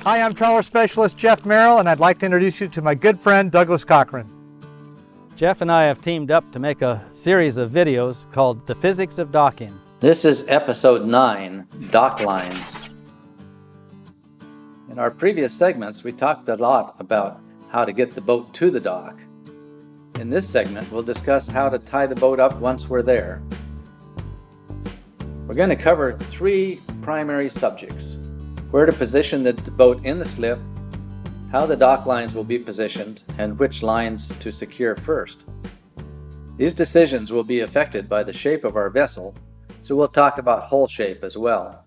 Hi, I'm trawler specialist Jeff Merrill, and I'd like to introduce you to my good friend Douglas Cochran. Jeff and I have teamed up to make a series of videos called The Physics of Docking. This is episode 9, Dock Lines. In our previous segments, we talked a lot about how to get the boat to the dock. In this segment, we'll discuss how to tie the boat up once we're there. We're going to cover 3 primary subjects: where to position the boat in the slip, how the dock lines will be positioned, and which lines to secure first. These decisions will be affected by the shape of our vessel, so we'll talk about hull shape as well.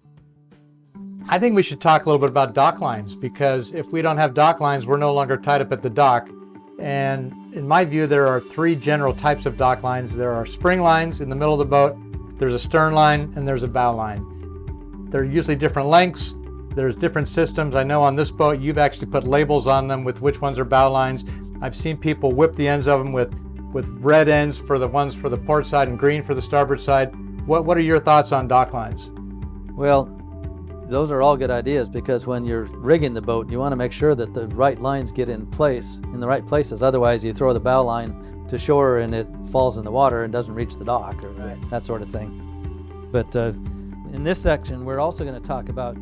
I think we should talk a little bit about dock lines, because if we don't have dock lines, we're no longer tied up at the dock. And in my view, there are 3 general types of dock lines. There are spring lines in the middle of the boat, there's a stern line, and there's a bow line. They're usually different lengths. There's different systems. I know on this boat, you've actually put labels on them with which ones are bow lines. I've seen people whip the ends of them with red ends for the ones for the port side and green for the starboard side. What are your thoughts on dock lines? Well, those are all good ideas, because when you're rigging the boat, you want to make sure that the right lines get in place, in the right places. Otherwise, you throw the bow line to shore and it falls in the water and doesn't reach the dock, or that sort of thing. But in this section, we're also going to talk about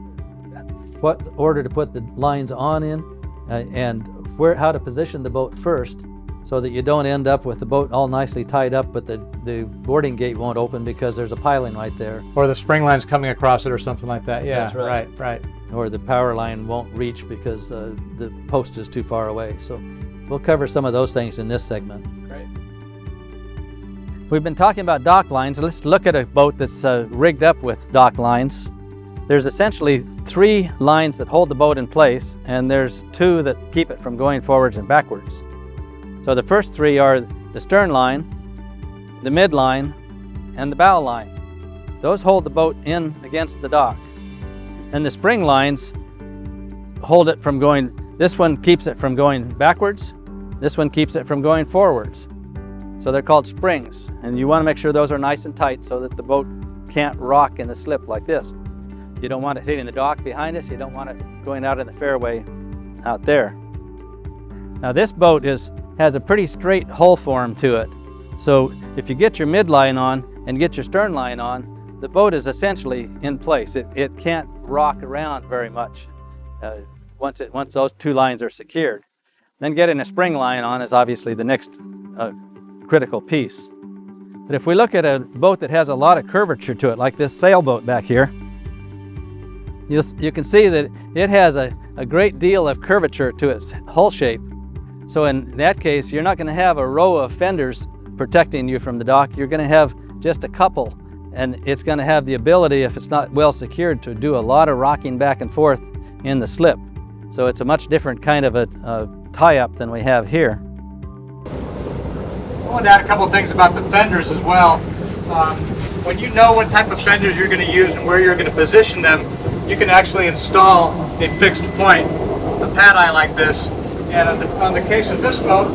what order to put the lines on in, and how to position the boat first, so that you don't end up with the boat all nicely tied up, but the boarding gate won't open because there's a piling right there. Or the spring line's coming across it or something like that. Yeah, that's right. Right. Or the power line won't reach because the post is too far away. So we'll cover some of those things in this segment. Great. We've been talking about dock lines. Let's look at a boat that's rigged up with dock lines. There's essentially 3 lines that hold the boat in place, and there's 2 that keep it from going forwards and backwards. So the first 3 are the stern line, the mid line, and the bow line. Those hold the boat in against the dock. And the spring lines hold it from going, this one keeps it from going backwards, this one keeps it from going forwards. So they're called springs, and you want to make sure those are nice and tight so that the boat can't rock in the slip like this. You don't want it hitting the dock behind us, you don't want it going out in the fairway out there. Now this boat has a pretty straight hull form to it. So if you get your midline on and get your stern line on, the boat is essentially in place. It can't rock around very much once those 2 lines are secured. Then getting a spring line on is obviously the next critical piece. But if we look at a boat that has a lot of curvature to it, like this sailboat back here, you can see that it has a great deal of curvature to its hull shape. So in that case, you're not going to have a row of fenders protecting you from the dock. You're going to have just a couple, and it's going to have the ability, if it's not well secured, to do a lot of rocking back and forth in the slip. So it's a much different kind of a tie-up than we have here. I want to add a couple of things about the fenders as well. When you know what type of fenders you're going to use and where you're going to position them, you can actually install a fixed point, a pad eye like this. And on the case of this boat,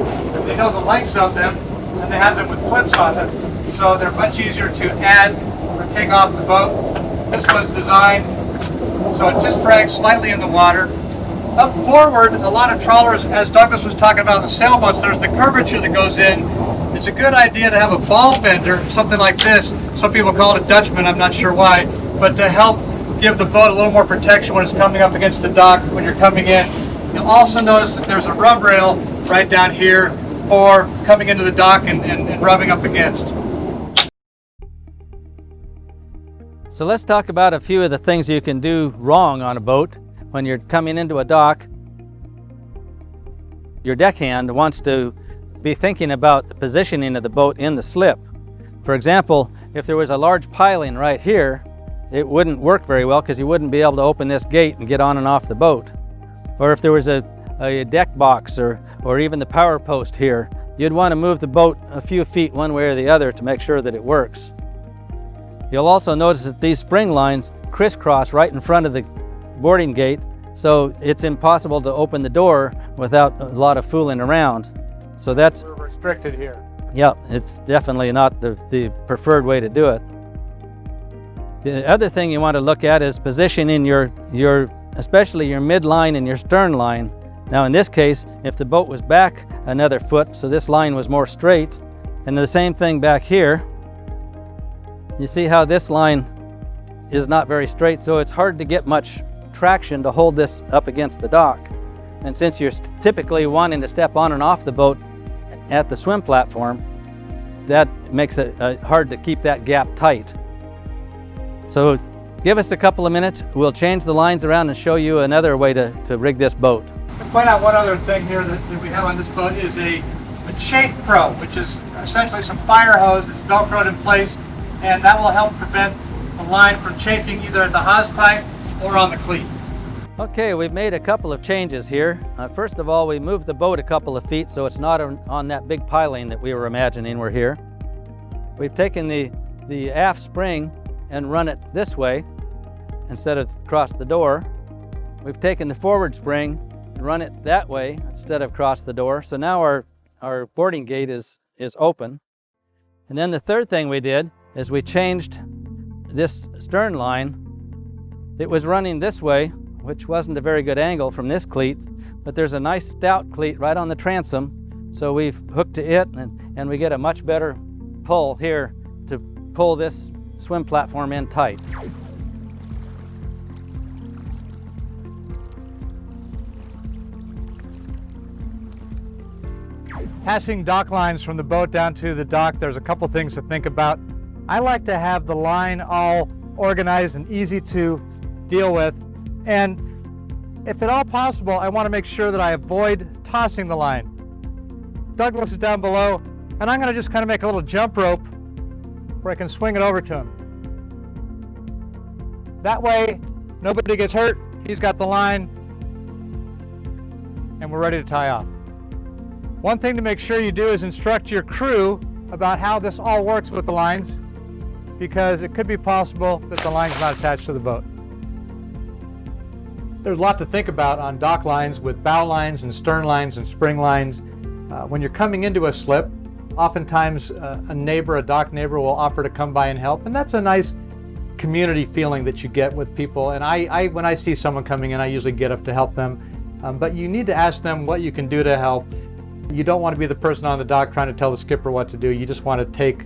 they know the lengths of them, and they have them with clips on them. So they're much easier to add or take off the boat. This was designed so it just drags slightly in the water. Up forward, a lot of trawlers, as Douglas was talking about in the sailboats, there's the curvature that goes in. It's a good idea to have a ball fender, something like this. Some people call it a Dutchman, I'm not sure why, but to help give the boat a little more protection when it's coming up against the dock when you're coming in. You'll also notice that there's a rub rail right down here for coming into the dock and rubbing up against. So let's talk about a few of the things you can do wrong on a boat when you're coming into a dock. Your deckhand wants to be thinking about the positioning of the boat in the slip. For example, if there was a large piling right here, it wouldn't work very well because you wouldn't be able to open this gate and get on and off the boat. Or if there was a deck box or even the power post here, you'd want to move the boat a few feet one way or the other to make sure that it works. You'll also notice that these spring lines crisscross right in front of the boarding gate, so it's impossible to open the door without a lot of fooling around. So that's We're restricted here. Yeah, it's definitely not the preferred way to do it. The other thing you want to look at is positioning your especially your midline and your stern line. Now in this case, if the boat was back another foot, so this line was more straight, and the same thing back here, you see how this line is not very straight, so it's hard to get much traction to hold this up against the dock. And since you're typically wanting to step on and off the boat at the swim platform, that makes it hard to keep that gap tight. So give us a couple of minutes, we'll change the lines around and show you another way to rig this boat. To point out one other thing here that we have on this boat is a chafe pro, which is essentially some fire hose that's velcroed in place, and that will help prevent the line from chafing either at the hose pipe or on the cleat. Okay, we've made a couple of changes here. First of all, we moved the boat a couple of feet so it's not on that big piling that we were imagining were here. We've taken the aft spring and run it this way instead of across the door. We've taken the forward spring and run it that way instead of across the door. So now our boarding gate is open. And then the third thing we did is we changed this stern line. It was running this way, which wasn't a very good angle from this cleat, but there's a nice stout cleat right on the transom. So we've hooked to it and we get a much better pull here to pull this swim platform in tight. Passing dock lines from the boat down to the dock, there's a couple things to think about. I like to have the line all organized and easy to deal with. And if at all possible, I want to make sure that I avoid tossing the line. Douglas is down below, and I'm going to just kind of make a little jump rope where I can swing it over to him. That way, nobody gets hurt, he's got the line, and we're ready to tie off. One thing to make sure you do is instruct your crew about how this all works with the lines, because it could be possible that the line's not attached to the boat. There's a lot to think about on dock lines with bow lines and stern lines and spring lines. When you're coming into a slip, oftentimes a dock neighbor will offer to come by and help, and that's a nice community feeling that you get with people. And when I see someone coming in, I usually get up to help them. But you need to ask them what you can do to help. You don't want to be the person on the dock trying to tell the skipper what to do. You just want to take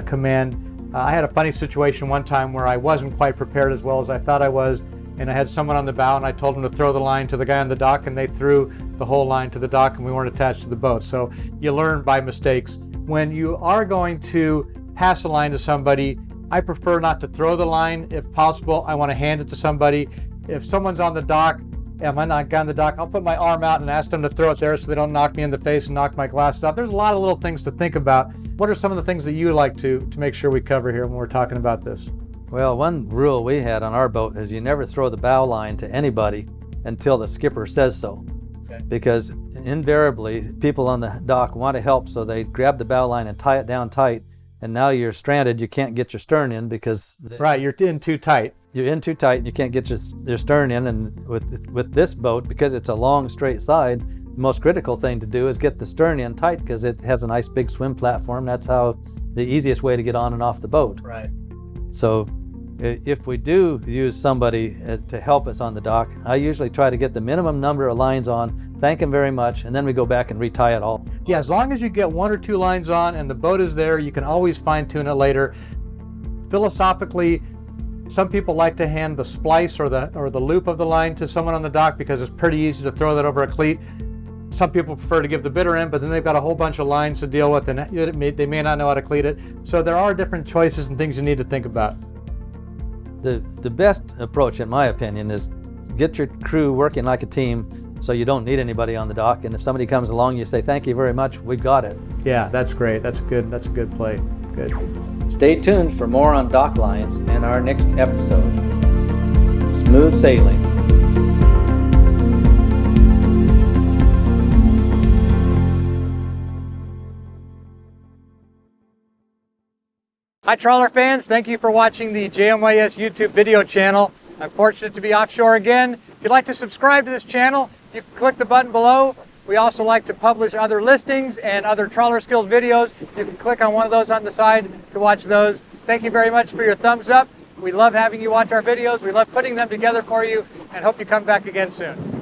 command. I had a funny situation one time where I wasn't quite prepared as well as I thought I was, and I had someone on the bow and I told them to throw the line to the guy on the dock, and they threw the whole line to the dock and we weren't attached to the boat. So you learn by mistakes. When you are going to pass a line to somebody, I prefer not to throw the line. If possible, I want to hand it to somebody. If someone's on the dock, am I not on the dock, I'll put my arm out and ask them to throw it there so they don't knock me in the face and knock my glass off. There's a lot of little things to think about. What are some of the things that you like to make sure we cover here when we're talking about this? Well, one rule we had on our boat is you never throw the bow line to anybody until the skipper says so. Okay. Because invariably, people on the dock want to help, so they grab the bow line and tie it down tight, and now you're stranded. You can't get your stern in because... Right, you're in too tight. You're in too tight and you can't get your stern in. And with this boat, because it's a long straight side, the most critical thing to do is get the stern in tight because it has a nice big swim platform. That's how the easiest way to get on and off the boat. Right. So if we do use somebody to help us on the dock, I usually try to get the minimum number of lines on, thank them very much, and then we go back and retie it all. Yeah, as long as you get 1 or 2 lines on and the boat is there, you can always fine tune it later. Philosophically, some people like to hand the splice or the loop of the line to someone on the dock because it's pretty easy to throw that over a cleat. Some people prefer to give the bitter end, but then they've got a whole bunch of lines to deal with and they may not know how to cleat it. So there are different choices and things you need to think about. The best approach, in my opinion, is get your crew working like a team so you don't need anybody on the dock. And if somebody comes along, you say, thank you very much, we got it. Yeah, that's great. That's good. That's a good play. Good. Stay tuned for more on dock lines in our next episode. Smooth sailing. Hi trawler fans, thank you for watching the JMYS YouTube video channel. I'm fortunate to be offshore again. If you'd like to subscribe to this channel, you can click the button below. We also like to publish other listings and other trawler skills videos. You can click on one of those on the side to watch those. Thank you very much for your thumbs up. We love having you watch our videos. We love putting them together for you, and hope you come back again soon.